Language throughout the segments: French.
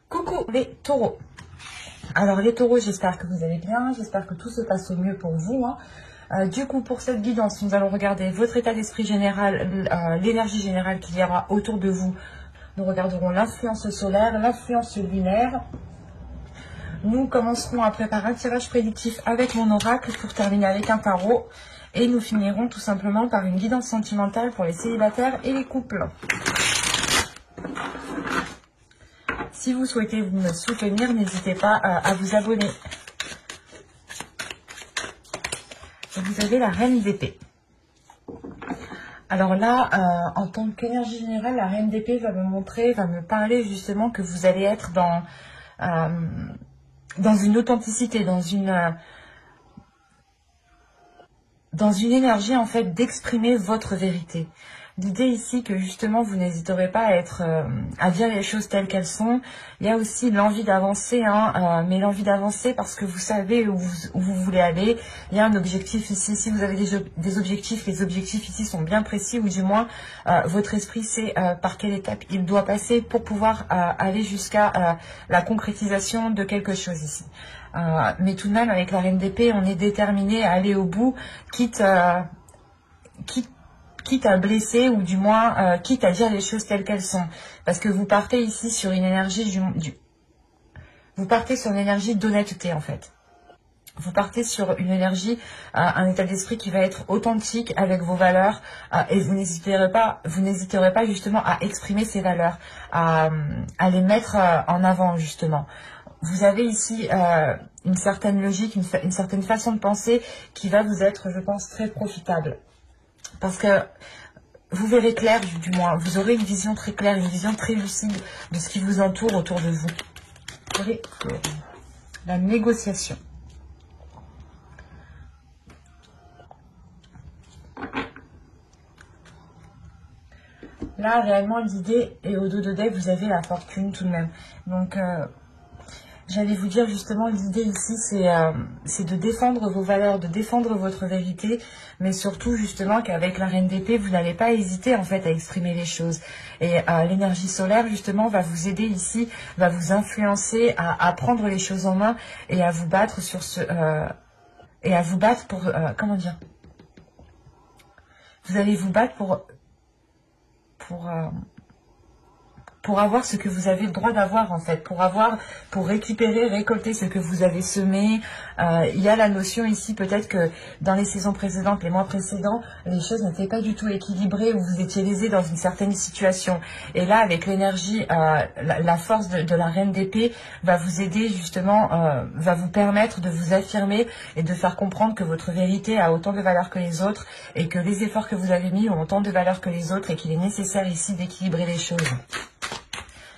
Coucou les taureaux. Alors les taureaux, j'espère que vous allez bien, j'espère que tout se passe au mieux pour vous. Du coup, pour cette guidance, nous allons regarder votre état d'esprit général, l'énergie générale qu'il y aura autour de vous. Nous regarderons l'influence solaire, l'influence lunaire. Nous commencerons après par un tirage prédictif avec mon oracle pour terminer avec un tarot. Et nous finirons tout simplement par une guidance sentimentale pour les célibataires et les couples. Si vous souhaitez me soutenir, n'hésitez pas à vous abonner. Vous avez la reine d'épée. Alors là, en tant qu'énergie générale, la reine d'épée va me montrer, va me parler justement que vous allez être dans une authenticité, dans une énergie en fait d'exprimer votre vérité. L'idée ici que justement vous n'hésiterez pas à dire les choses telles qu'elles sont. Il y a aussi l'envie d'avancer, mais l'envie d'avancer parce que vous savez où vous voulez aller. Il y a un objectif ici. Si vous avez des objectifs, les objectifs ici sont bien précis, ou du moins votre esprit sait par quelle étape il doit passer pour pouvoir aller jusqu'à la concrétisation de quelque chose ici. Mais tout de même, avec la reine d'épée, on est déterminé à aller au bout, quitte à blesser, ou du moins quitte à dire les choses telles qu'elles sont. Parce que vous partez ici sur une énergie vous partez sur une énergie d'honnêteté en fait. Vous partez sur une énergie, un état d'esprit qui va être authentique avec vos valeurs, et vous n'hésiterez pas justement à exprimer ces valeurs, à les mettre en avant justement. Vous avez ici une certaine logique, une certaine façon de penser qui va vous être, je pense, très profitable. Parce que vous verrez clair, du moins, vous aurez une vision très claire, une vision très lucide de ce qui vous entoure autour de vous. Vous verrez la négociation. Là, réellement, l'idée, et au dos de dé, vous avez la fortune tout de même. Donc, j'allais vous dire justement, l'idée ici, c'est de défendre vos valeurs, de défendre votre vérité, mais surtout justement qu'avec la reine d'épée, vous n'allez pas hésiter en fait à exprimer les choses. Et l'énergie solaire justement va vous aider ici, va vous influencer à prendre les choses en main et à vous battre sur pour comment dire, vous allez vous battre pour avoir ce que vous avez le droit d'avoir en fait, pour récupérer, récolter ce que vous avez semé. Il y a la notion ici peut-être que dans les saisons précédentes, les mois précédents, les choses n'étaient pas du tout équilibrées, ou vous étiez lésé dans une certaine situation. Et là, avec l'énergie, la force de la reine d'épée va vous aider justement, va vous permettre de vous affirmer et de faire comprendre que votre vérité a autant de valeur que les autres, et que les efforts que vous avez mis ont autant de valeur que les autres, et qu'il est nécessaire ici d'équilibrer les choses.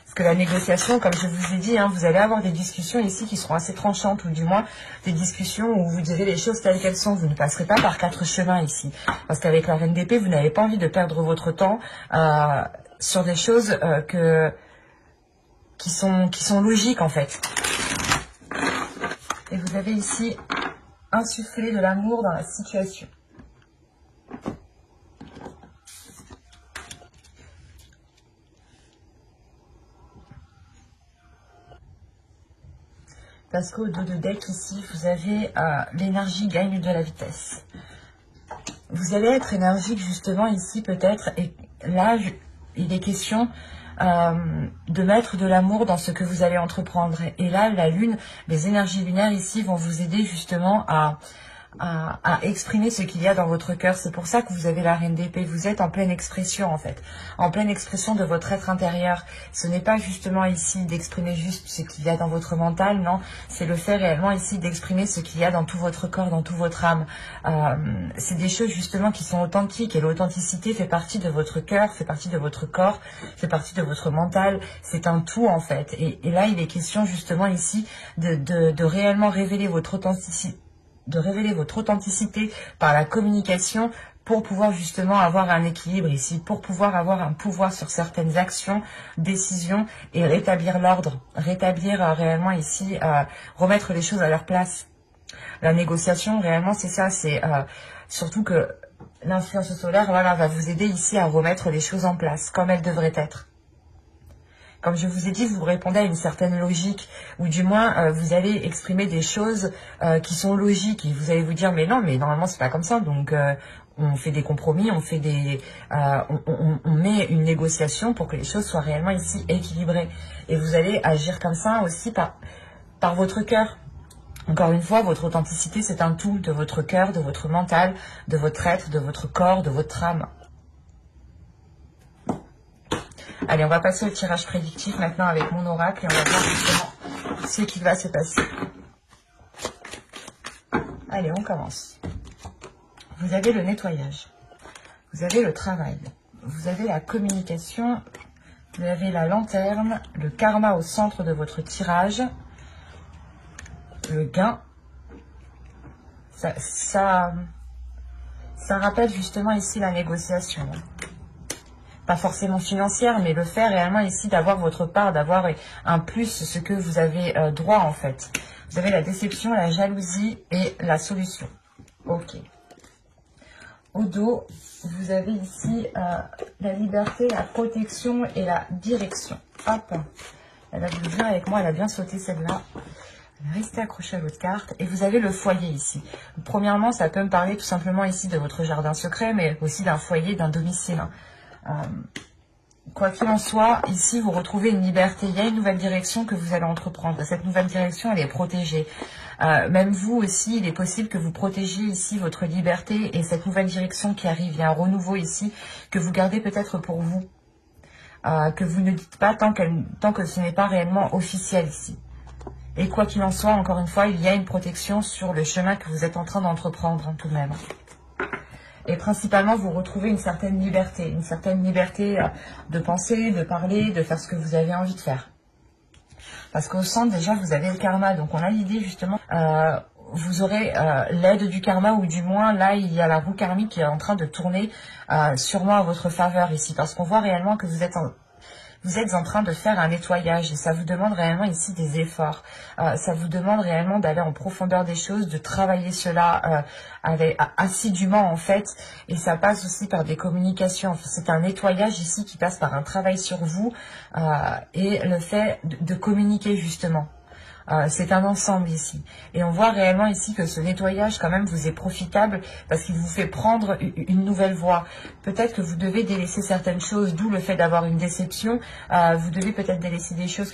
Parce que la négociation, comme je vous ai dit, vous allez avoir des discussions ici qui seront assez tranchantes, ou du moins des discussions où vous direz les choses telles qu'elles sont. Vous ne passerez pas par quatre chemins ici. Parce qu'avec la reine d'épée, vous n'avez pas envie de perdre votre temps sur des choses qui sont logiques en fait. Et vous avez ici insufflé de l'amour dans la situation. Parce qu'au dos de deck ici, vous avez l'énergie gagne de la vitesse. Vous allez être énergique justement ici peut-être, et là il est question de mettre de l'amour dans ce que vous allez entreprendre. Et là la lune, les énergies lunaires ici vont vous aider justement à exprimer ce qu'il y a dans votre cœur. C'est pour ça que vous avez la reine d'épée. Vous êtes en pleine expression en fait, en pleine expression de votre être intérieur. Ce n'est pas justement ici d'exprimer juste ce qu'il y a dans votre mental, non, c'est le fait réellement ici d'exprimer ce qu'il y a dans tout votre corps, dans toute votre âme. C'est des choses justement qui sont authentiques, et l'authenticité fait partie de votre cœur, fait partie de votre corps, fait partie de votre mental. C'est un tout en fait, et là il est question justement ici de réellement révéler votre authenticité, par la communication, pour pouvoir justement avoir un équilibre ici, pour pouvoir avoir un pouvoir sur certaines actions, décisions, et rétablir l'ordre, rétablir réellement ici, remettre les choses à leur place. La négociation, réellement, c'est ça, c'est surtout que l'influence solaire, voilà, va vous aider ici à remettre les choses en place, comme elles devraient être. comme je vous ai dit, vous répondez à une certaine logique, ou du moins vous allez exprimer des choses qui sont logiques, et vous allez vous dire mais non, mais normalement c'est pas comme ça, donc on fait des compromis, on fait on met une négociation pour que les choses soient réellement ici équilibrées, et vous allez agir comme ça aussi par votre cœur. Encore une fois, votre authenticité, c'est un tout de votre cœur, de votre mental, de votre être, de votre corps, de votre âme. Allez, on va passer au tirage prédictif maintenant avec mon oracle et on va voir justement ce qui va se passer. Allez, on commence. Vous avez le nettoyage, vous avez le travail, vous avez la communication, vous avez la lanterne, le karma au centre de votre tirage, le gain. Ça rappelle justement ici la négociation. Pas forcément financière, mais le fait réellement ici d'avoir votre part, d'avoir un plus, ce que vous avez droit en fait. Vous avez la déception, la jalousie et la solution. Ok. Au dos, vous avez ici la liberté, la protection et la direction. Hop. Elle a voulu jouer avec moi, elle a bien sauté celle-là. Restez accroché à votre carte. Et vous avez le foyer ici. Premièrement, ça peut me parler tout simplement ici de votre jardin secret, mais aussi d'un foyer, d'un domicile. Quoi qu'il en soit, ici, vous retrouvez une liberté. Il y a une nouvelle direction que vous allez entreprendre. Cette nouvelle direction, elle est protégée. Même vous aussi, il est possible que vous protégiez ici votre liberté et cette nouvelle direction qui arrive. Il y a un renouveau ici que vous gardez peut-être pour vous. Que vous ne dites pas tant que ce n'est pas réellement officiel ici. Et quoi qu'il en soit, encore une fois, il y a une protection sur le chemin que vous êtes en train d'entreprendre, hein, tout de même. Et principalement, vous retrouvez une certaine liberté de penser, de parler, de faire ce que vous avez envie de faire. Parce qu'au centre, déjà, vous avez le karma. Donc, on a l'idée, justement, vous aurez l'aide du karma, ou du moins, là, il y a la roue karmique qui est en train de tourner sûrement à votre faveur ici. Parce qu'on voit réellement que vous êtes en train de faire un nettoyage et ça vous demande réellement ici des efforts. Ça vous demande réellement d'aller en profondeur des choses, de travailler cela assidûment en fait. Et ça passe aussi par des communications. C'est un nettoyage ici qui passe par un travail sur vous et le fait de communiquer justement. C'est un ensemble ici. Et on voit réellement ici que ce nettoyage quand même vous est profitable parce qu'il vous fait prendre une nouvelle voie. Peut-être que vous devez délaisser certaines choses, d'où le fait d'avoir une déception. Vous devez peut-être délaisser des choses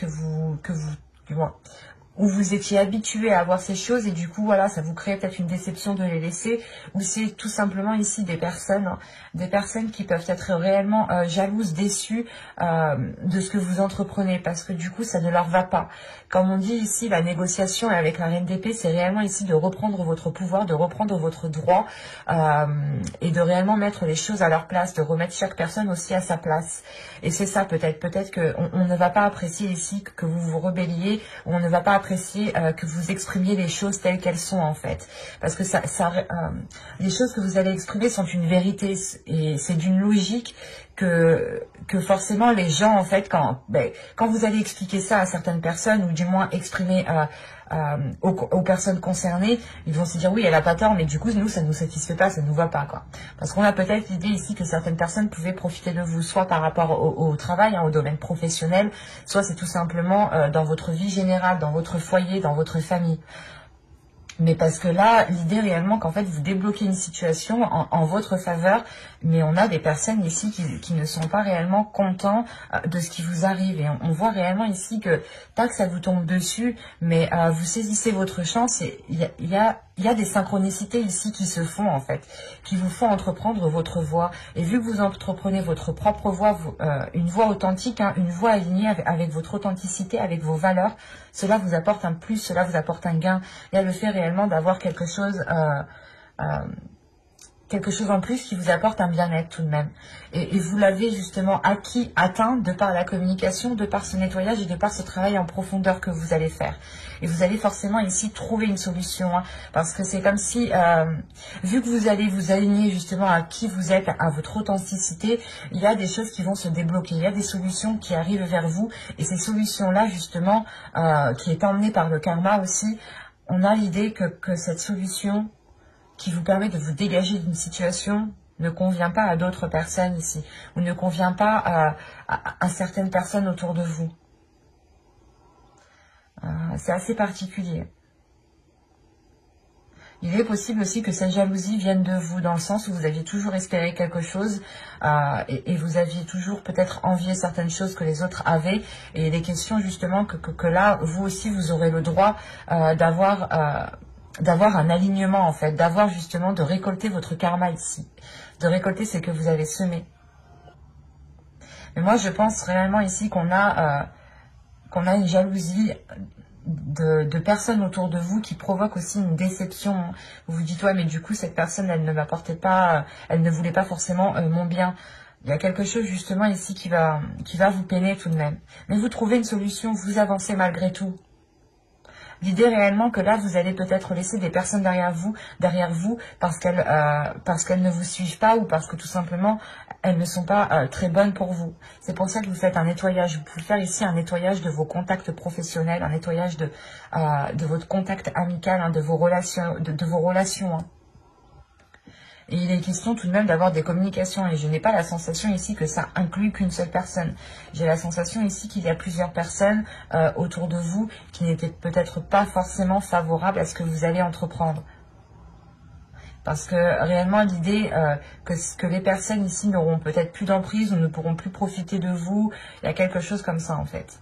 où vous étiez habitué à avoir ces choses et du coup voilà, ça vous crée peut-être une déception de les laisser, ou c'est tout simplement ici des personnes qui peuvent être réellement jalouses, déçues de ce que vous entreprenez parce que du coup ça ne leur va pas. Comme on dit ici, la négociation avec la reine d'épée, c'est réellement ici de reprendre votre pouvoir, de reprendre votre droit et de réellement mettre les choses à leur place, de remettre chaque personne aussi à sa place. Et c'est ça peut-être qu'on ne va pas apprécier ici que vous vous rebelliez, ou on ne va pas apprécier que vous exprimiez les choses telles qu'elles sont en fait. Parce que les choses que vous allez exprimer sont une vérité et c'est d'une logique que forcément les gens en fait quand vous allez expliquer ça à certaines personnes ou du moins exprimer aux personnes concernées, ils vont se dire oui elle a pas tort mais du coup nous ça nous satisfait pas, ça nous va pas quoi. Parce qu'on a peut-être l'idée ici que certaines personnes pouvaient profiter de vous soit par rapport au travail, hein, au domaine professionnel, soit c'est tout simplement dans votre vie générale, dans votre foyer, dans votre famille. Mais parce que là, l'idée réellement qu'en fait vous débloquez une situation en votre faveur, mais on a des personnes ici qui ne sont pas réellement contents de ce qui vous arrive. Et on voit réellement ici que pas que ça vous tombe dessus, mais vous saisissez votre chance et il y a des synchronicités ici qui se font en fait, qui vous font entreprendre votre voie. Et vu que vous entreprenez votre propre voie, une voie authentique, hein, une voie alignée avec votre authenticité, avec vos valeurs, cela vous apporte un plus, cela vous apporte un gain. Il y a le fait réellement d'avoir quelque chose en plus qui vous apporte un bien-être tout de même. Et vous l'avez justement atteint de par la communication, de par ce nettoyage et de par ce travail en profondeur que vous allez faire. Et vous allez forcément ici trouver une solution, hein, parce que c'est comme si, vu que vous allez vous aligner justement à qui vous êtes, à votre authenticité, il y a des choses qui vont se débloquer, il y a des solutions qui arrivent vers vous, et ces solutions-là justement, qui est emmenée par le karma aussi, on a l'idée que cette solution qui vous permet de vous dégager d'une situation ne convient pas à d'autres personnes ici, ou ne convient pas à certaines personnes autour de vous. C'est assez particulier. Il est possible aussi que cette jalousie vienne de vous, dans le sens où vous aviez toujours espéré quelque chose et vous aviez toujours peut-être envié certaines choses que les autres avaient. Et il est question justement que là, vous aussi, vous aurez le droit d'avoir un alignement en fait, d'avoir justement, de récolter votre karma ici, de récolter ce que vous avez semé. Mais moi, je pense réellement ici qu'on a une jalousie de personnes autour de vous qui provoquent aussi une déception. Vous vous dites, ouais, mais du coup, cette personne, elle ne m'apportait pas, elle ne voulait pas forcément mon bien. Il y a quelque chose justement ici qui va vous peiner tout de même. Mais vous trouvez une solution, vous avancez malgré tout. L'idée réellement que là, vous allez peut-être laisser des personnes derrière vous parce qu'elles ne vous suivent pas ou parce que tout simplement, elles ne sont pas très bonnes pour vous. C'est pour ça que vous faites un nettoyage. Vous pouvez faire ici un nettoyage de vos contacts professionnels, un nettoyage de votre contact amical, hein, de vos relations, de vos relations. Hein. Et il est question tout de même d'avoir des communications. Et je n'ai pas la sensation ici que ça inclut qu'une seule personne. J'ai la sensation ici qu'il y a plusieurs personnes autour de vous qui n'étaient peut-être pas forcément favorables à ce que vous allez entreprendre. Parce que réellement l'idée que les personnes ici n'auront peut-être plus d'emprise ou ne pourront plus profiter de vous, il y a quelque chose comme ça en fait.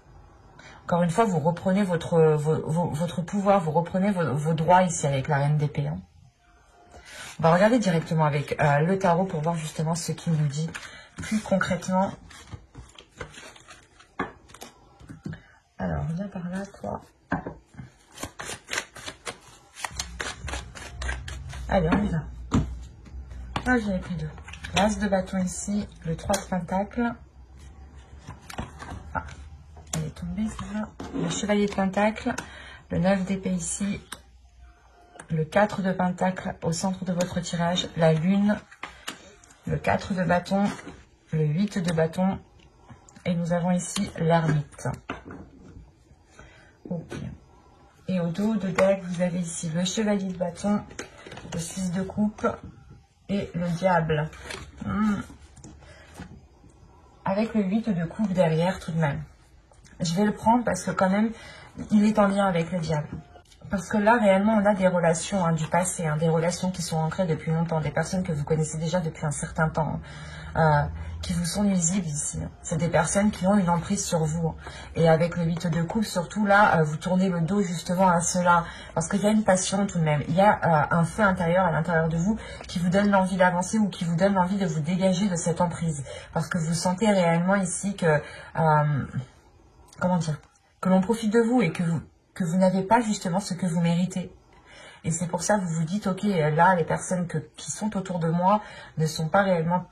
Encore une fois, vous reprenez votre pouvoir, vous reprenez vos droits ici avec la reine d'épée. Hein. On va regarder directement avec le tarot pour voir justement ce qu'il nous dit plus concrètement. Alors, viens par là, toi. Allez, on y va. Ah, j'avais pris deux. L'as de bâton ici, le 3 de pentacle. Ah, elle est tombée, celle-là. Le chevalier de pentacle, le 9 d'épée ici. Le 4 de pentacle au centre de votre tirage, la lune, le 4 de bâton, le 8 de bâton, et nous avons ici l'ermite. Ok. Et au dos de deck, vous avez ici le chevalier de bâton, le 6 de coupe et le diable. Avec le 8 de coupe derrière tout de même. Je vais le prendre parce que quand même, il est en lien avec le diable. Parce que là, réellement, on a des relations du passé, des relations qui sont ancrées depuis longtemps, des personnes que vous connaissez déjà depuis un certain temps, qui vous sont nuisibles ici. C'est des personnes qui ont une emprise sur vous. Et avec le 8 de coupe, surtout là, vous tournez le dos justement à cela. Parce qu'il y a une passion tout de même. Il y a un feu intérieur à l'intérieur de vous qui vous donne l'envie d'avancer ou qui vous donne l'envie de vous dégager de cette emprise. Parce que vous sentez réellement ici que... comment dire, que l'on profite de vous et que vous n'avez pas justement ce que vous méritez. Et c'est pour ça que vous vous dites, ok, là, les personnes qui sont autour de moi ne sont pas réellement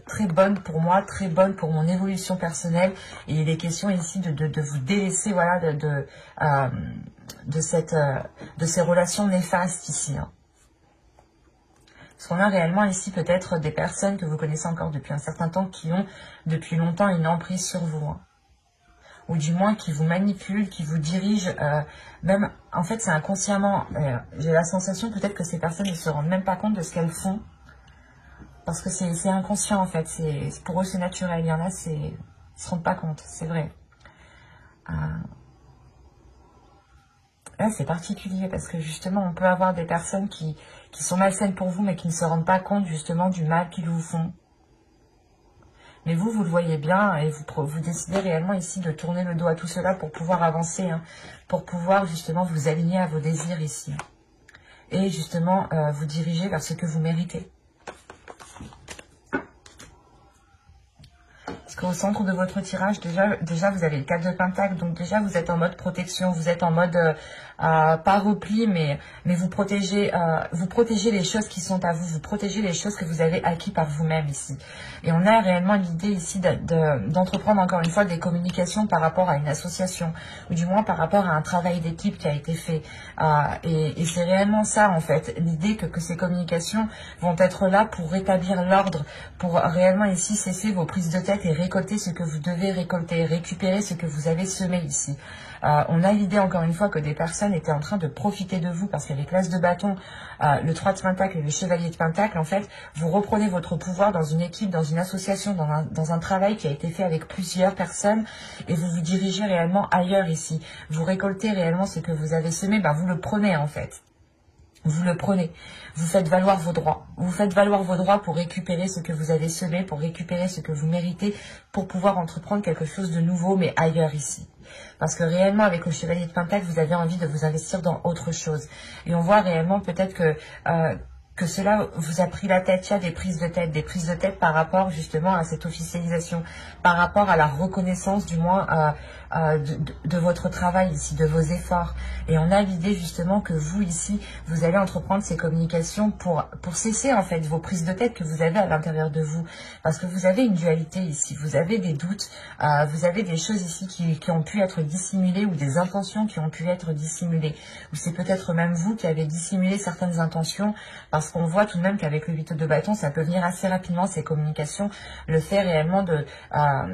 très bonnes pour moi, très bonnes pour mon évolution personnelle. Et il est question ici de vous délaisser, voilà, de ces relations néfastes ici. Hein. Parce qu'on a réellement ici peut-être des personnes que vous connaissez encore depuis un certain temps qui ont depuis longtemps une emprise sur vous. Hein. Ou du moins qui vous manipulent, qui vous dirigent, même, en fait c'est inconsciemment, j'ai la sensation peut-être que ces personnes ne se rendent même pas compte de ce qu'elles font, parce que c'est inconscient en fait, pour eux c'est naturel, il y en a, ils se rendent pas compte, c'est vrai. Là c'est particulier, parce que justement on peut avoir des personnes qui sont malsaines pour vous, mais qui ne se rendent pas compte justement du mal qu'ils vous font. Mais vous le voyez bien et vous décidez réellement ici de tourner le dos à tout cela pour pouvoir avancer, hein, pour pouvoir justement vous aligner à vos désirs ici. Et justement vous diriger vers ce que vous méritez. Parce qu'au centre de votre tirage, déjà vous avez le 4 de pentacle, donc déjà vous êtes en mode protection, vous êtes en mode pas repli, mais vous protégez les choses qui sont à vous, vous protégez les choses que vous avez acquis par vous-même ici. Et on a réellement l'idée ici d'entreprendre encore une fois des communications par rapport à une association, ou du moins par rapport à un travail d'équipe qui a été fait. Et c'est réellement ça en fait, l'idée que ces communications vont être là pour rétablir l'ordre, pour réellement ici cesser vos prises de tête et récolter ce que vous devez récolter, récupérer ce que vous avez semé ici. On a l'idée encore une fois que des personnes étaient en train de profiter de vous parce qu'avec l'As de bâton, le 3 de Pentacle et le Chevalier de Pentacle, en fait, vous reprenez votre pouvoir dans une équipe, dans une association, dans un travail qui a été fait avec plusieurs personnes et vous vous dirigez réellement ailleurs ici. Vous récoltez réellement ce que vous avez semé, ben vous le prenez en fait. Vous le prenez, vous faites valoir vos droits. Vous faites valoir vos droits pour récupérer ce que vous avez semé, pour récupérer ce que vous méritez, pour pouvoir entreprendre quelque chose de nouveau, mais ailleurs ici. Parce que réellement, avec le Chevalier de Pentacle, vous avez envie de vous investir dans autre chose. Et on voit réellement peut-être que cela vous a pris la tête. Il y a des prises de tête par rapport justement à cette officialisation, par rapport à la reconnaissance du moins de votre travail ici, de vos efforts. Et on a l'idée justement que vous ici, vous allez entreprendre ces communications pour cesser en fait vos prises de tête que vous avez à l'intérieur de vous. Parce que vous avez une dualité ici, vous avez des doutes, vous avez des choses ici qui ont pu être dissimulées ou des intentions qui ont pu être dissimulées. Ou c'est peut-être même vous qui avez dissimulé certaines intentions parce qu'on voit tout de même qu'avec le 8 de bâton, ça peut venir assez rapidement ces communications, le fait réellement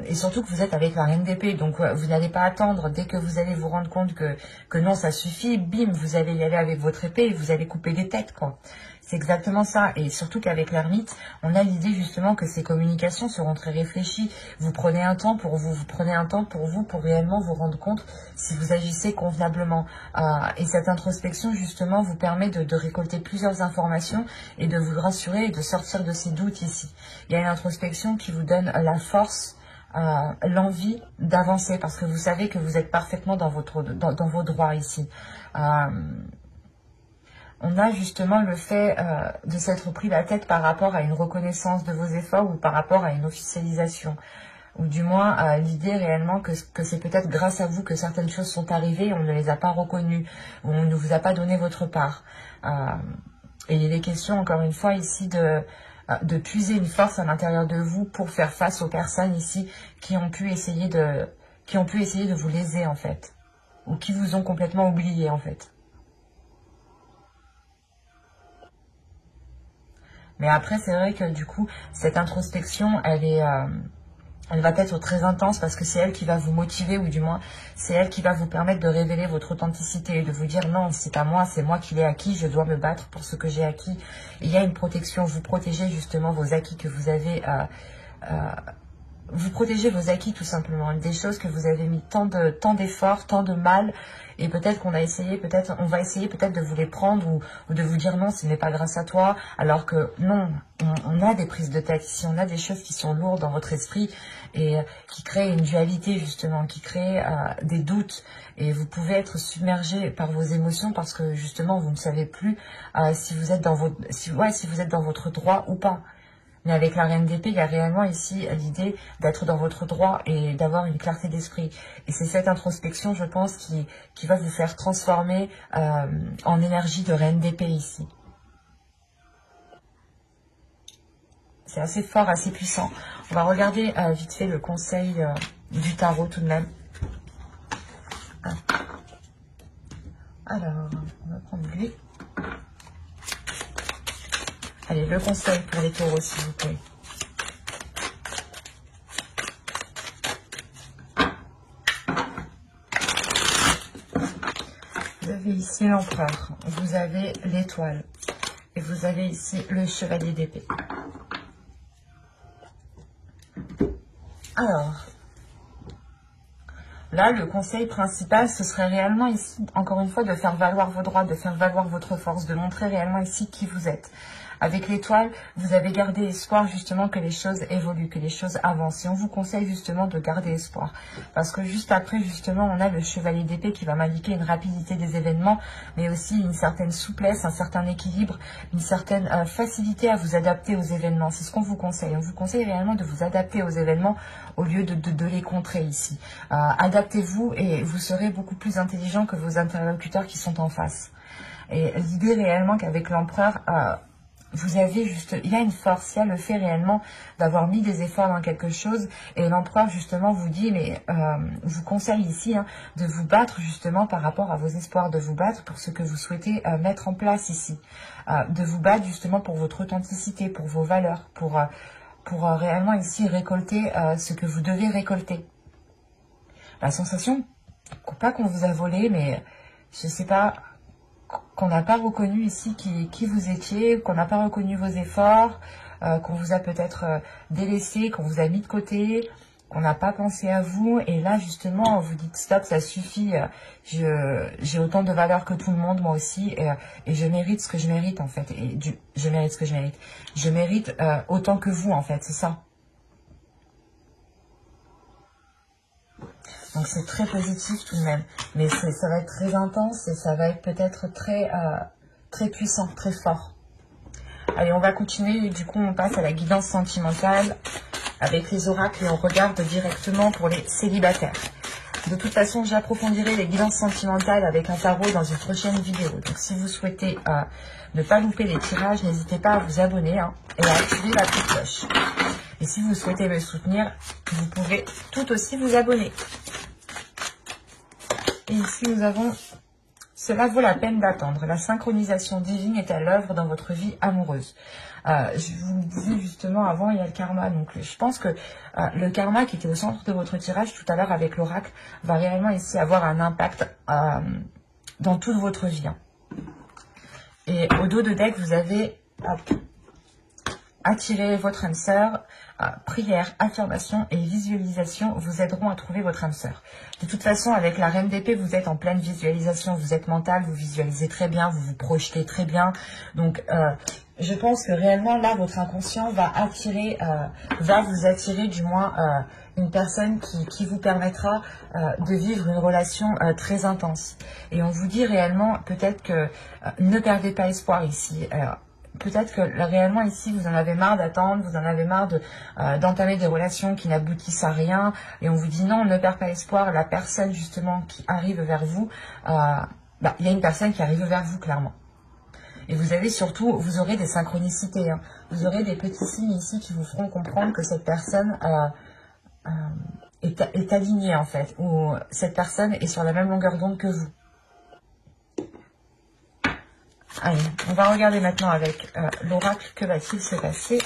et surtout que vous êtes avec la reine d'épée, donc vous n'allez pas attendre dès que vous allez vous rendre compte que non, ça suffit, bim, vous allez y aller avec votre épée et vous allez couper des têtes, quoi. C'est exactement ça. Et surtout qu'avec l'ermite, on a l'idée justement que ces communications seront très réfléchies. Vous prenez un temps pour vous, vous prenez un temps pour vous, pour réellement vous rendre compte si vous agissez convenablement. Et cette introspection justement vous permet de récolter plusieurs informations et de vous rassurer et de sortir de ces doutes ici. Il y a une introspection qui vous donne la force, l'envie d'avancer parce que vous savez que vous êtes parfaitement dans vos droits ici. On a justement le fait de s'être pris la tête par rapport à une reconnaissance de vos efforts ou par rapport à une officialisation. Ou du moins l'idée réellement que c'est peut-être grâce à vous que certaines choses sont arrivées et on ne les a pas reconnues, ou on ne vous a pas donné votre part. Et il est question encore une fois ici de puiser une force à l'intérieur de vous pour faire face aux personnes ici qui ont pu essayer de vous léser en fait, ou qui vous ont complètement oublié en fait. Mais après, c'est vrai que du coup, cette introspection, elle va être très intense parce que c'est elle qui va vous motiver, ou du moins, c'est elle qui va vous permettre de révéler votre authenticité et de vous dire non, c'est pas moi, c'est moi qui l'ai acquis, je dois me battre pour ce que j'ai acquis. Et il y a une protection, vous protégez justement vos acquis que vous avez... vous protégez vos acquis tout simplement, des choses que vous avez mis tant d'efforts, tant de mal, et peut-être qu'on a essayé, on va essayer peut-être de vous les prendre ou de vous dire non, ce n'est pas grâce à toi, alors que non, on a des prises de tête ici, on a des choses qui sont lourdes dans votre esprit et qui créent une dualité justement, qui créent des doutes, et vous pouvez être submergé par vos émotions parce que justement vous ne savez plus si vous êtes dans votre droit ou pas. Mais avec la reine d'épée, il y a réellement ici l'idée d'être dans votre droit et d'avoir une clarté d'esprit. Et c'est cette introspection, je pense, qui va vous faire transformer en énergie de reine d'épée ici. C'est assez fort, assez puissant. On va regarder vite fait le conseil du tarot tout de même. Alors, on va prendre lui. Allez, le conseil pour les taureaux, s'il vous plaît. Vous avez ici l'empereur, vous avez l'étoile, et vous avez ici le chevalier d'épée. Alors, là, le conseil principal, ce serait réellement ici, encore une fois, de faire valoir vos droits, de faire valoir votre force, de montrer réellement ici qui vous êtes. Avec l'étoile, vous avez gardé espoir justement que les choses évoluent, que les choses avancent. Et on vous conseille justement de garder espoir. Parce que juste après, justement, on a le chevalier d'épée qui va m'indiquer une rapidité des événements, mais aussi une certaine souplesse, un certain équilibre, une certaine facilité à vous adapter aux événements. C'est ce qu'on vous conseille. On vous conseille réellement de vous adapter aux événements au lieu de les contrer ici. Adaptez-vous et vous serez beaucoup plus intelligent que vos interlocuteurs qui sont en face. Et l'idée réellement qu'avec l'empereur... vous avez juste, il y a une force, il y a le fait réellement d'avoir mis des efforts dans quelque chose, et l'empereur justement vous dit, mais vous conseille ici de vous battre justement par rapport à vos espoirs, de vous battre pour ce que vous souhaitez mettre en place ici, de vous battre justement pour votre authenticité, pour vos valeurs, pour réellement ici récolter ce que vous devez récolter. La sensation, pas qu'on vous a volé, mais je sais pas, qu'on n'a pas reconnu ici qui vous étiez, qu'on n'a pas reconnu vos efforts, qu'on vous a peut-être délaissé, qu'on vous a mis de côté, qu'on n'a pas pensé à vous. Et là, justement, vous dites stop, ça suffit, j'ai autant de valeur que tout le monde, moi aussi, et je mérite ce que je mérite, en fait. Et je mérite ce que je mérite. Je mérite autant que vous, en fait, c'est ça. Donc c'est très positif tout de même, mais ça va être très intense et ça va être peut-être très puissant, très fort. Allez, on va continuer, du coup on passe à la guidance sentimentale avec les oracles et on regarde directement pour les célibataires. De toute façon, j'approfondirai les guidances sentimentales avec un tarot dans une prochaine vidéo. Donc si vous souhaitez ne pas louper les tirages, n'hésitez pas à vous abonner et à activer la petite cloche. Et si vous souhaitez me soutenir, vous pouvez tout aussi vous abonner. Et ici, nous avons « Cela vaut la peine d'attendre. La synchronisation divine est à l'œuvre dans votre vie amoureuse. » Je vous le disais justement avant, il y a le karma. Donc, je pense que le karma qui était au centre de votre tirage tout à l'heure avec l'oracle va réellement ici avoir un impact dans toute votre vie. Et au dos de deck, vous avez attiré votre âme sœur. Prière, affirmation et visualisation vous aideront à trouver votre âme sœur. De toute façon, avec la reine d'épée, vous êtes en pleine visualisation, vous êtes mental, vous visualisez très bien, vous vous projetez très bien. Donc, je pense que réellement, là, votre inconscient va vous attirer du moins une personne qui vous permettra de vivre une relation très intense. Et on vous dit réellement, peut-être que ne perdez pas espoir ici. Peut-être que réellement ici, vous en avez marre d'attendre, vous en avez marre d'entamer des relations qui n'aboutissent à rien. Et on vous dit non, ne perd pas espoir. La personne justement qui arrive vers vous, il y a une personne qui arrive vers vous clairement. Et vous avez surtout, vous aurez des synchronicités. Vous aurez des petits signes ici qui vous feront comprendre que cette personne est alignée en fait. Ou cette personne est sur la même longueur d'onde que vous. Allez, on va regarder maintenant avec l'oracle, que va-t-il se passer?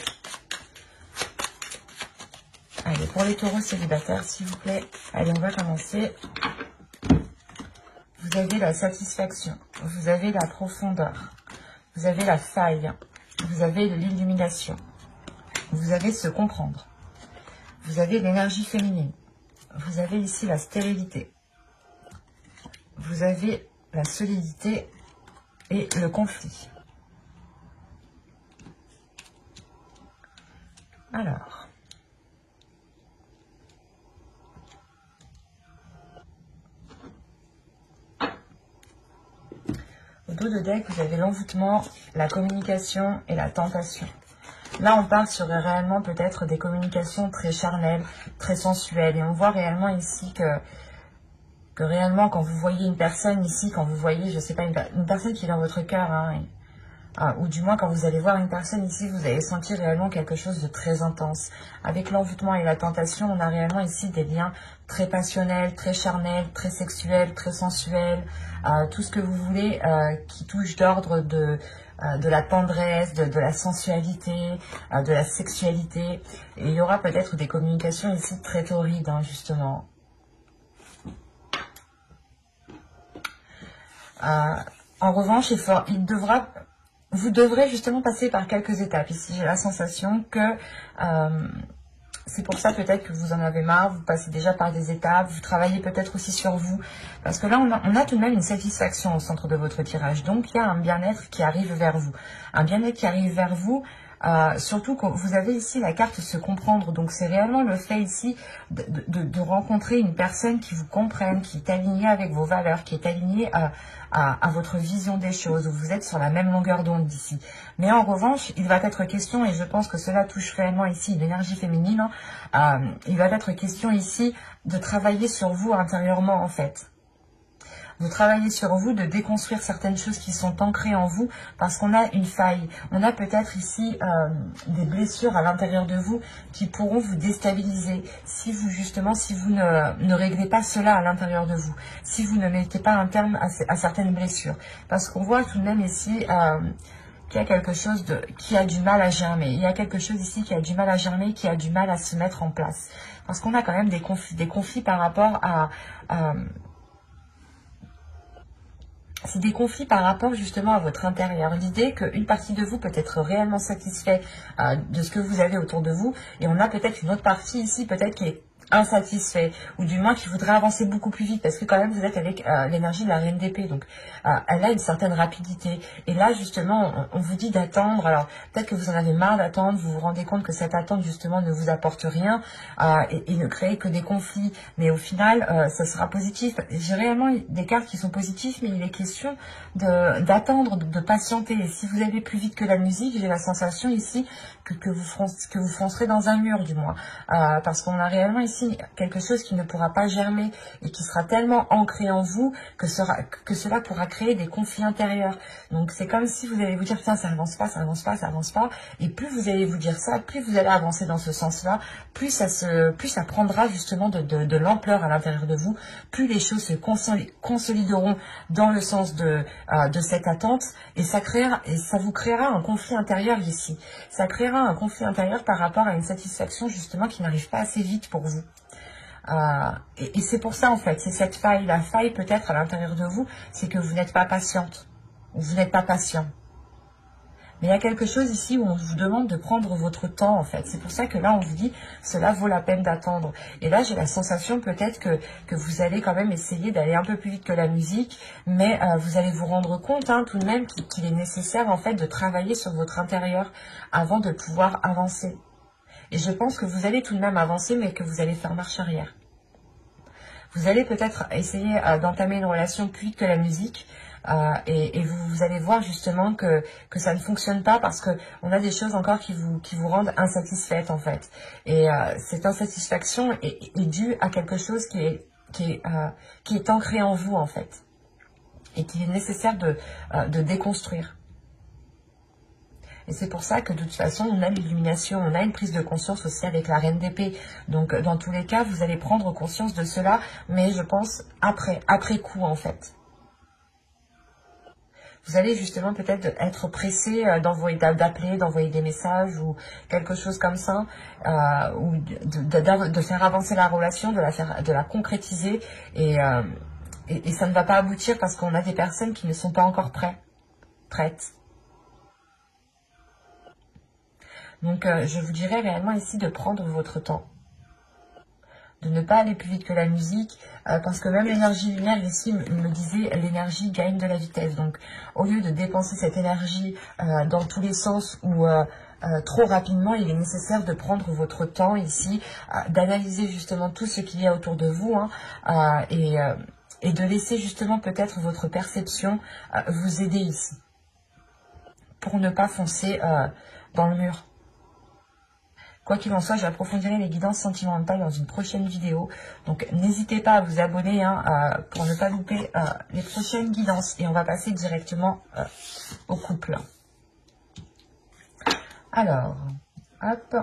Allez, pour les taureaux célibataires, s'il vous plaît. Allez, on va commencer. Vous avez la satisfaction, vous avez la profondeur, vous avez la faille, vous avez l'illumination, vous avez se comprendre, vous avez l'énergie féminine, vous avez ici la stérilité, vous avez la solidité et le conflit. Alors, au dos de deck, vous avez l'envoûtement, la communication et la tentation. Là, on parle sur réellement peut-être des communications très charnelles, très sensuelles. Et on voit réellement ici que réellement, quand vous voyez une personne ici, quand vous voyez, je sais pas, une personne qui est dans votre cœur, ou du moins quand vous allez voir une personne ici, vous allez sentir réellement quelque chose de très intense. Avec l'envoûtement et la tentation, on a réellement ici des liens très passionnels, très charnels, très sexuels, très sensuels, tout ce que vous voulez qui touche d'ordre de la tendresse, de la sensualité, de la sexualité. Et il y aura peut-être des communications ici très torrides, justement. En revanche, vous devrez justement passer par quelques étapes. Ici, j'ai la sensation que c'est pour ça peut-être que vous en avez marre, vous passez déjà par des étapes, vous travaillez peut-être aussi sur vous. Parce que là, on a tout de même une satisfaction au centre de votre tirage. Donc, il y a un bien-être qui arrive vers vous. Un bien-être qui arrive vers vous, surtout que vous avez ici la carte se comprendre. Donc, c'est réellement le fait ici de rencontrer une personne qui vous comprenne, qui est alignée avec vos valeurs, qui est alignée à votre vision des choses, où vous êtes sur la même longueur d'onde d'ici. Mais en revanche, il va être question, et je pense que cela touche réellement ici l'énergie féminine, il va être question ici de travailler sur vous intérieurement en fait. De travailler sur vous, de déconstruire certaines choses qui sont ancrées en vous parce qu'on a une faille. On a peut-être ici des blessures à l'intérieur de vous qui pourront vous déstabiliser si vous ne réglez pas cela à l'intérieur de vous, si vous ne mettez pas un terme à certaines blessures. Parce qu'on voit tout de même ici qu'il y a quelque chose qui a du mal à germer. Il y a quelque chose ici qui a du mal à germer, qui a du mal à se mettre en place. Parce qu'on a quand même des conflits par rapport à c'est des conflits par rapport justement à votre intérieur. L'idée qu'une partie de vous peut être réellement satisfait de ce que vous avez autour de vous, et on a peut-être une autre partie ici, peut-être qui est insatisfait, ou du moins qui voudrait avancer beaucoup plus vite, parce que quand même vous êtes avec l'énergie de la reine d'épée, donc elle a une certaine rapidité, et là justement on vous dit d'attendre. Alors peut-être que vous en avez marre d'attendre, vous vous rendez compte que cette attente justement ne vous apporte rien, et ne crée que des conflits, mais au final ça sera positif. J'ai réellement des cartes qui sont positives, mais il est question d'attendre, de patienter, et si vous allez plus vite que la musique, j'ai la sensation ici que vous foncerez dans un mur, du moins, parce qu'on a réellement ici quelque chose qui ne pourra pas germer et qui sera tellement ancré en vous que cela pourra créer des conflits intérieurs. Donc c'est comme si vous allez vous dire tiens, ça avance pas, ça avance pas, ça avance pas, et plus vous allez vous dire ça, plus vous allez avancer dans ce sens-là, plus ça prendra justement de l'ampleur à l'intérieur de vous, plus les choses se consolideront dans le sens de cette attente, et ça vous créera un conflit intérieur ici. Ça créera un conflit intérieur par rapport à une satisfaction justement qui n'arrive pas assez vite pour vous. Et c'est pour ça en fait, c'est cette faille. La faille peut-être à l'intérieur de vous, c'est que vous n'êtes pas patiente, ou vous n'êtes pas patient. Mais il y a quelque chose ici où on vous demande de prendre votre temps en fait. C'est pour ça que là on vous dit cela vaut la peine d'attendre. Et là j'ai la sensation peut-être que vous allez quand même essayer d'aller un peu plus vite que la musique, mais vous allez vous rendre compte tout de même qu'il est nécessaire en fait de travailler sur votre intérieur avant de pouvoir avancer. Et je pense que vous allez tout de même avancer, mais que vous allez faire marche arrière. Vous allez peut-être essayer d'entamer une relation plus vite que la musique, et vous allez voir justement que ça ne fonctionne pas, parce qu'on a des choses encore qui vous rendent insatisfaite en fait. Et cette insatisfaction est due à quelque chose qui est ancré en vous en fait, et qu'il est nécessaire de déconstruire. Et c'est pour ça que de toute façon, on a l'illumination, on a une prise de conscience aussi avec la reine d'épée. Donc, dans tous les cas, vous allez prendre conscience de cela, mais je pense après coup, en fait. Vous allez justement peut-être être pressé d'appeler, d'envoyer des messages ou quelque chose comme ça, ou de faire avancer la relation, de la concrétiser, et ça ne va pas aboutir parce qu'on a des personnes qui ne sont pas encore prêtes. Donc, je vous dirais réellement ici de prendre votre temps, de ne pas aller plus vite que la musique, parce que même l'énergie lunaire ici me disait l'énergie gagne de la vitesse. Donc, au lieu de dépenser cette énergie dans tous les sens ou trop rapidement, il est nécessaire de prendre votre temps ici, d'analyser justement tout ce qu'il y a autour de vous, et de laisser justement peut-être votre perception vous aider ici, pour ne pas foncer dans le mur. Quoi qu'il en soit, j'approfondirai les guidances sentimentales dans une prochaine vidéo. Donc, n'hésitez pas à vous abonner pour ne pas louper les prochaines guidances. Et on va passer directement au couple. Alors, hop,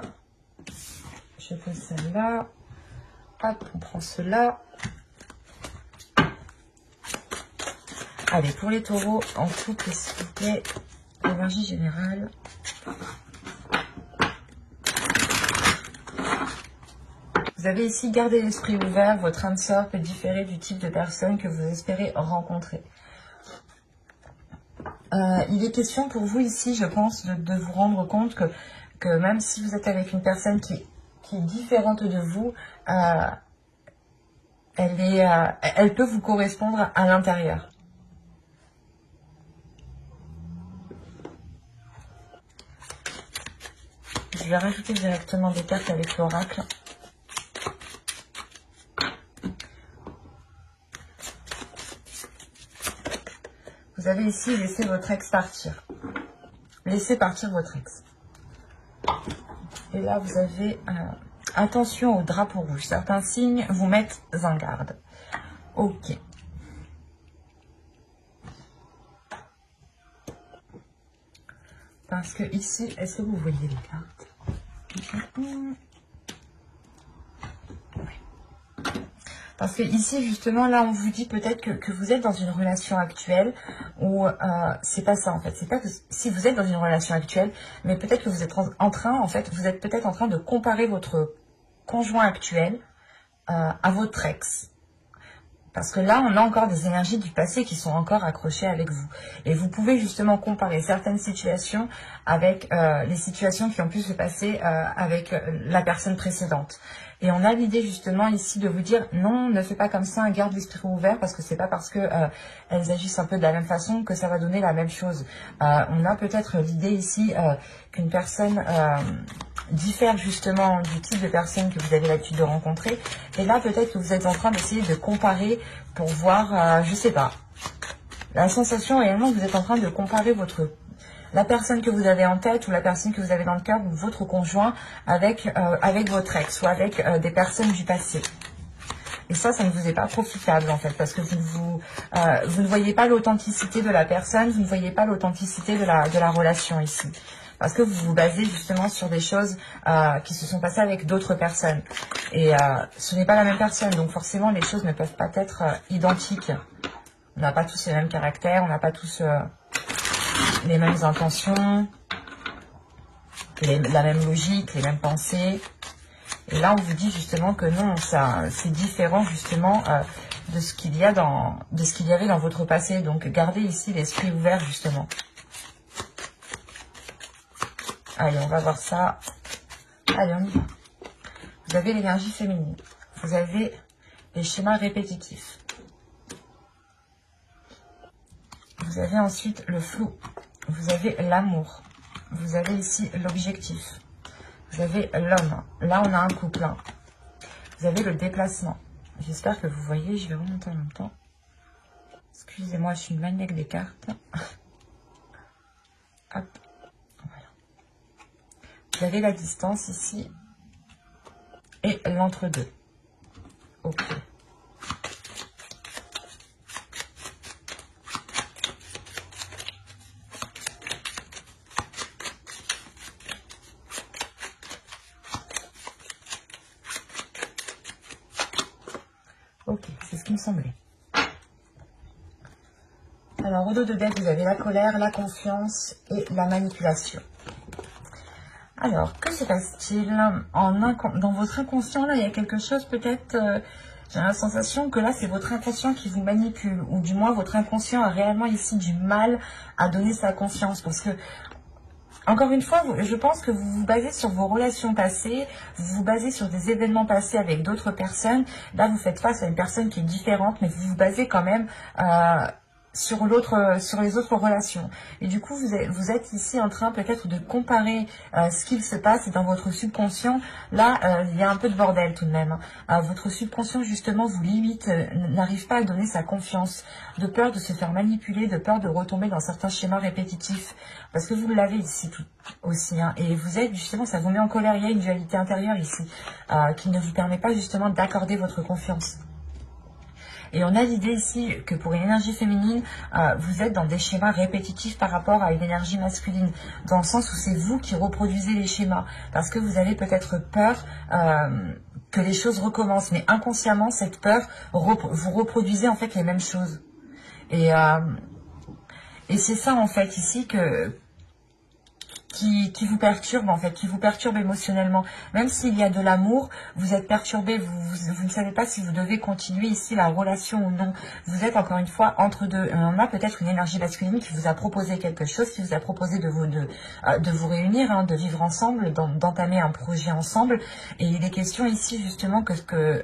je pose celle-là. Hop, on prend cela. Allez, pour les taureaux, en couple, s'il vous plaît, énergie générale. Vous avez ici gardé l'esprit ouvert, votre âme sœur peut différer du type de personne que vous espérez rencontrer. Il est question pour vous ici, je pense, de vous rendre compte que même si vous êtes avec une personne qui est différente de vous, elle peut vous correspondre à l'intérieur. Je vais rajouter directement des cartes avec l'oracle. Vous avez ici laissé votre ex partir. Laissez partir votre ex. Et là, vous avez attention au drapeau rouge. Certains signes vous mettent en garde. Ok. Parce que ici, est-ce que vous voyez les cartes? Oui. Parce que ici, justement, là, on vous dit peut-être que vous êtes dans une relation actuelle où c'est pas ça, en fait. C'est pas que si vous êtes dans une relation actuelle, mais peut-être que vous êtes en train, en fait, vous êtes peut-être en train de comparer votre conjoint actuel à votre ex. Parce que là, on a encore des énergies du passé qui sont encore accrochées avec vous. Et vous pouvez justement comparer certaines situations avec les situations qui ont pu se passer avec la personne précédente. Et on a l'idée justement ici de vous dire non, ne fais pas comme ça, garde l'esprit ouvert parce que c'est pas parce que elles agissent un peu de la même façon que ça va donner la même chose. On a peut-être l'idée ici qu'une personne diffère justement du type de personne que vous avez l'habitude de rencontrer. Et là, peut-être que vous êtes en train d'essayer de comparer pour voir, je sais pas. La sensation réellement que vous êtes en train de comparer la personne que vous avez en tête ou la personne que vous avez dans le cœur ou votre conjoint avec votre ex ou avec des personnes du passé. Et ça ne vous est pas profitable en fait parce que vous ne voyez pas l'authenticité de la personne, vous ne voyez pas l'authenticité de la relation ici. Parce que vous vous basez justement sur des choses qui se sont passées avec d'autres personnes. Et ce n'est pas la même personne, donc forcément les choses ne peuvent pas être identiques. On n'a pas tous les mêmes caractères, on n'a pas tous les mêmes intentions, la même logique, les mêmes pensées. Et là, on vous dit justement que non, c'est différent justement de ce qu'il y avait dans votre passé. Donc, gardez ici l'esprit ouvert justement. Allez, on va voir ça. Allez, on y va. Vous avez l'énergie féminine. Vous avez les schémas répétitifs. Vous avez ensuite le flou. Vous avez l'amour. Vous avez ici l'objectif. Vous avez l'homme. Là, on a un couple. Vous avez le déplacement. J'espère que vous voyez. Je vais remonter en même temps. Excusez-moi, je suis une maniaque des cartes. Hop. Voilà. Vous avez la distance ici. Et l'entre-deux. Ok. Ok, c'est ce qui me semblait. Alors, au dos de deck, vous avez la colère, la confiance et la manipulation. Alors, que se passe-t-il dans votre inconscient? Là, il y a quelque chose peut-être... j'ai la sensation que là, c'est votre inconscient qui vous manipule. Ou du moins, votre inconscient a réellement ici du mal à donner sa confiance. Parce que, encore une fois, je pense que vous vous basez sur vos relations passées, vous vous basez sur des événements passés avec d'autres personnes. Là, vous faites face à une personne qui est différente, mais vous vous basez quand même sur les autres relations. Et du coup, vous êtes ici en train peut-être de comparer ce qu'il se passe et dans votre subconscient. Là, il y a un peu de bordel tout de même. Votre subconscient, justement, vous limite, n'arrive pas à donner sa confiance, de peur de se faire manipuler, de peur de retomber dans certains schémas répétitifs. Parce que vous l'avez ici aussi. Et vous êtes, justement, ça vous met en colère. Il y a une dualité intérieure ici qui ne vous permet pas, justement, d'accorder votre confiance. Et on a l'idée ici que pour une énergie féminine, vous êtes dans des schémas répétitifs par rapport à une énergie masculine. Dans le sens où c'est vous qui reproduisez les schémas. Parce que vous avez peut-être peur que les choses recommencent. Mais inconsciemment, cette peur, vous reproduisez en fait les mêmes choses. Et c'est ça en fait ici qui vous perturbe en fait, qui vous perturbe émotionnellement. Même s'il y a de l'amour, vous êtes perturbé, vous ne savez pas si vous devez continuer ici la relation ou non. Vous êtes encore une fois entre deux. On a peut-être une énergie masculine qui vous a proposé quelque chose, qui vous a proposé de vous réunir, de vivre ensemble, d'entamer un projet ensemble. Et il est question ici justement que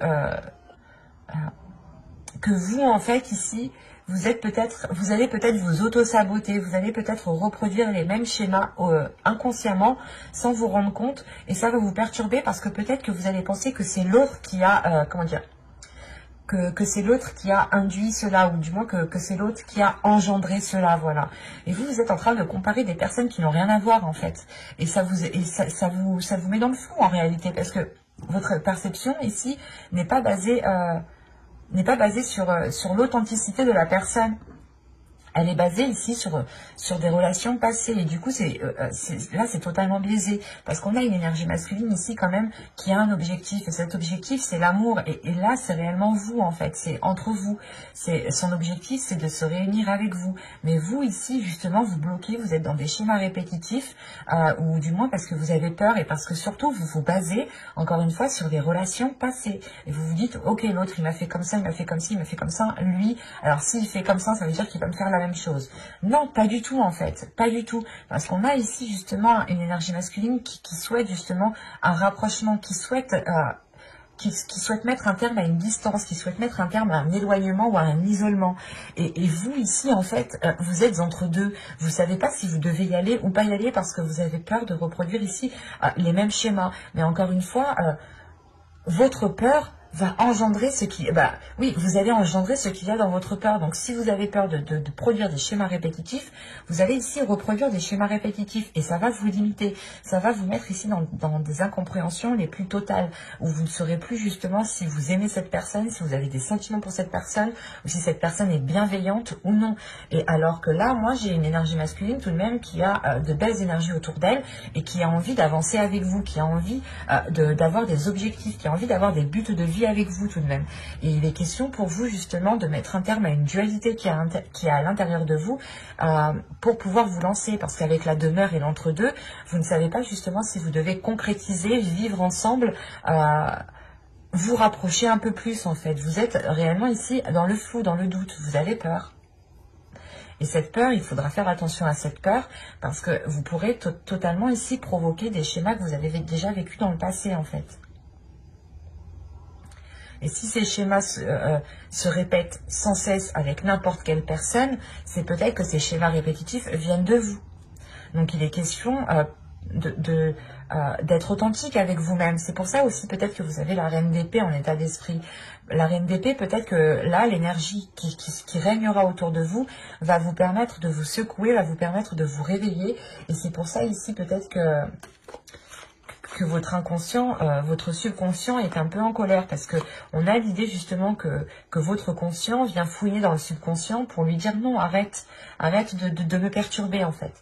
vous en fait ici, vous allez peut-être vous auto-saboter, vous allez peut-être reproduire les mêmes schémas inconsciemment sans vous rendre compte et ça va vous perturber parce que peut-être que vous allez penser que c'est l'autre qui a, que c'est l'autre qui a induit cela ou du moins que c'est l'autre qui a engendré cela, voilà. Et vous êtes en train de comparer des personnes qui n'ont rien à voir en fait et ça vous met dans le flou en réalité parce que votre perception ici n'est pas basée sur l'authenticité de la personne. elle est basée ici sur des relations passées. Et du coup, là, c'est totalement biaisé. Parce qu'on a une énergie masculine ici quand même qui a un objectif. Et cet objectif, c'est l'amour. Et là, c'est réellement vous, en fait. C'est entre vous. Son objectif, c'est de se réunir avec vous. Mais vous, ici, justement, vous bloquez. Vous êtes dans des schémas répétitifs. Ou du moins parce que vous avez peur. Et parce que surtout, vous vous basez, encore une fois, sur des relations passées. Et vous vous dites, ok, l'autre, il m'a fait comme ça, il m'a fait comme ci, il m'a fait comme ça. Lui, alors s'il fait comme ça veut dire qu'il va me faire la même chose. Non, pas du tout en fait, pas du tout. Parce qu'on a ici justement une énergie masculine qui souhaite justement un rapprochement, qui souhaite mettre un terme à une distance, qui souhaite mettre un terme à un éloignement ou à un isolement. Et vous ici en fait, vous êtes entre deux. Vous savez pas si vous devez y aller ou pas y aller parce que vous avez peur de reproduire ici les mêmes schémas. Mais encore une fois, votre peur va engendrer ce qui... oui, vous allez engendrer ce qu'il y a dans votre peur. Donc, si vous avez peur de produire des schémas répétitifs, vous allez ici reproduire des schémas répétitifs. Et ça va vous limiter. Ça va vous mettre ici dans des incompréhensions les plus totales. Où vous ne saurez plus justement si vous aimez cette personne, si vous avez des sentiments pour cette personne, ou si cette personne est bienveillante ou non. Et alors que là, moi, j'ai une énergie masculine tout de même qui a de belles énergies autour d'elle et qui a envie d'avancer avec vous, qui a envie d'avoir des objectifs, qui a envie d'avoir des buts de vie avec vous tout de même. Et il est question pour vous justement de mettre un terme à une dualité qui est à l'intérieur de vous pour pouvoir vous lancer. Parce qu'avec la demeure et l'entre-deux, vous ne savez pas justement si vous devez concrétiser, vivre ensemble, vous rapprocher un peu plus en fait. Vous êtes réellement ici dans le flou, dans le doute. Vous avez peur. Et cette peur, il faudra faire attention à cette peur parce que vous pourrez totalement ici provoquer des schémas que vous avez déjà vécus dans le passé en fait. Et si ces schémas se répètent sans cesse avec n'importe quelle personne, c'est peut-être que ces schémas répétitifs viennent de vous. Donc il est question d'être authentique avec vous-même. C'est pour ça aussi peut-être que vous avez la reine d'épée en état d'esprit. La reine d'épée, peut-être que là, l'énergie qui régnera autour de vous va vous permettre de vous secouer, va vous permettre de vous réveiller. Et c'est pour ça ici peut-être que votre inconscient, votre subconscient est un peu en colère parce que on a l'idée justement que votre conscient vient fouiller dans le subconscient pour lui dire non, arrête de me perturber en fait.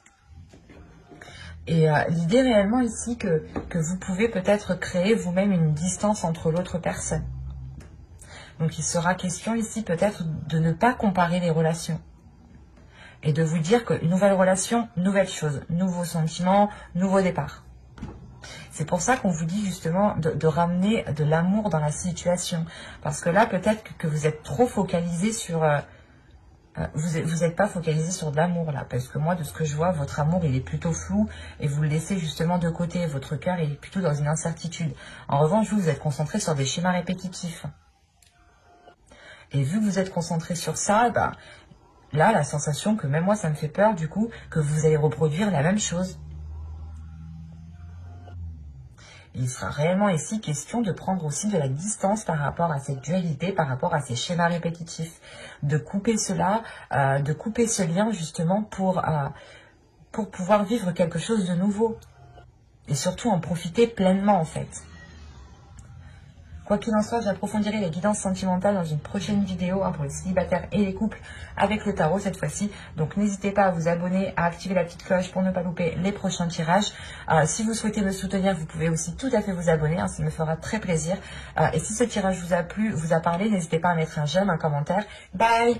Et l'idée réellement ici que vous pouvez peut-être créer vous-même une distance entre l'autre personne. Donc il sera question ici peut-être de ne pas comparer les relations. Et de vous dire qu'une nouvelle relation, nouvelle chose, nouveaux sentiments, nouveau départ. C'est pour ça qu'on vous dit justement de ramener de l'amour dans la situation. Parce que là, peut-être que vous êtes trop focalisé sur... vous n'êtes pas focalisé sur de l'amour là. Parce que moi, de ce que je vois, votre amour, il est plutôt flou. Et vous le laissez justement de côté. Votre cœur est plutôt dans une incertitude. En revanche, vous êtes concentré sur des schémas répétitifs. Et vu que vous êtes concentré sur ça, là, la sensation que même moi, ça me fait peur du coup, que vous allez reproduire la même chose. Il sera réellement ici question de prendre aussi de la distance par rapport à cette dualité, par rapport à ces schémas répétitifs. De couper cela, de couper ce lien justement pour pouvoir vivre quelque chose de nouveau. Et surtout en profiter pleinement en fait. Quoi qu'il en soit, j'approfondirai les guidances sentimentales dans une prochaine vidéo pour les célibataires et les couples avec le tarot cette fois-ci. Donc n'hésitez pas à vous abonner, à activer la petite cloche pour ne pas louper les prochains tirages. Si vous souhaitez me soutenir, vous pouvez aussi tout à fait vous abonner, ça me fera très plaisir. Et si ce tirage vous a plu, vous a parlé, n'hésitez pas à mettre un j'aime, un commentaire. Bye!